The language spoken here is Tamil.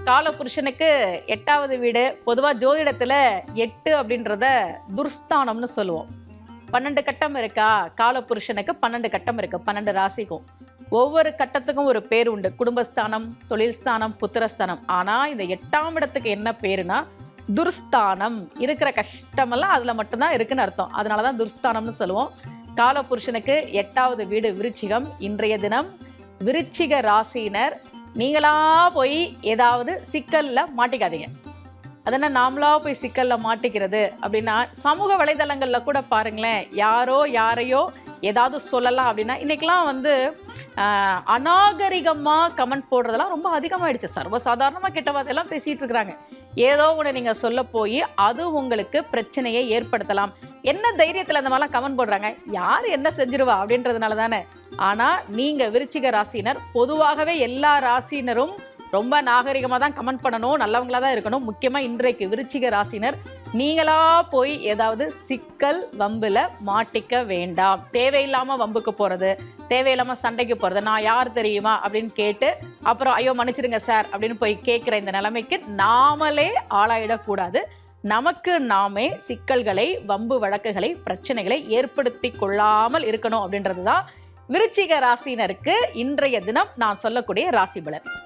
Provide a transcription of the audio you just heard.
காலபுருஷனுக்கு 8வது வீடு. பொதுவாக ஜோதிடத்தில் 8 அப்படின்றத துர்ஸ்தானம்னு சொல்லுவோம். 12 கட்டம் இருக்கா, காலபுருஷனுக்கு 12 கட்டம் இருக்கு, 12 ராசிக்கும். ஒவ்வொரு கட்டத்துக்கும் ஒரு பேர் உண்டு. குடும்பஸ்தானம், தொழில் ஸ்தானம், புத்திரஸ்தானம். ஆனால் இந்த 8ஆம் இடத்துக்கு என்ன பேருனா துர்ஸ்தானம். இருக்கிற கஷ்டமெல்லாம் அதில் மட்டும்தான் இருக்குன்னு அர்த்தம். அதனால தான் துர்ஸ்தானம்னு சொல்லுவோம். காலபுருஷனுக்கு 8வது வீடு விருச்சிகம். இன்றைய தினம் விருச்சிக ராசியினர் நீங்களா போய் ஏதாவது சிக்கல்ல மாட்டிக்காதீங்க. அதனால் நாமளா போய் சிக்கல்ல மாட்டிக்கிறது அப்படின்னா, சமூக வலைதளங்கள்ல கூட பாருங்களேன், யாரோ யாரையோ ஏதாவது சொல்லலாம் அப்படின்னா இன்னைக்கெல்லாம் அநாகரிகமாக கமெண்ட் போடுறதெல்லாம் ரொம்ப அதிகமாகிடுச்சு. சர்வசாதாரணமாக கெட்ட வார்த்தையெல்லாம் பேசிகிட்டு இருக்கிறாங்க. ஏதோ ஒன்று நீங்கள் சொல்ல போய் அது உங்களுக்கு பிரச்சனையை ஏற்படுத்தலாம். என்ன தைரியத்தில் அந்த மாதிரிலாம் கமெண்ட் போடுறாங்க? யார் என்ன செஞ்சிருவா அப்படின்றதுனால தானே. ஆனால் நீங்கள் விருச்சிக ராசினர், பொதுவாகவே எல்லா ராசினரும் ரொம்ப நாகரிகமாக தான் கமெண்ட் பண்ணணும், நல்லவங்களாக தான் இருக்கணும். முக்கியமாக இன்றைக்கு விருச்சிக ராசினர் நீங்களா போய் ஏதாவது சிக்கல் வம்பில் மாட்டிக்க வேண்டாம். தேவையில்லாமல் வம்புக்கு போகிறது, தேவையில்லாமல் சண்டைக்கு போகிறது, நான் யார் தெரியுமா அப்படின்னு கேட்டு அப்புறம் ஐயோ மன்னிச்சிடுங்க சார் அப்படின்னு போய் கேட்குற இந்த நிலைமைக்கு நாமளே ஆளாயிடக்கூடாது. நமக்கு நாமே சிக்கல்களை, வம்பு வழக்குகளை, பிரச்சனைகளை ஏற்படுத்தி கொள்ளாமல் இருக்கணும் அப்படின்றது தான் விருச்சிக ராசினருக்கு இன்றைய தினம் நான் சொல்லக்கூடிய ராசி பலன்.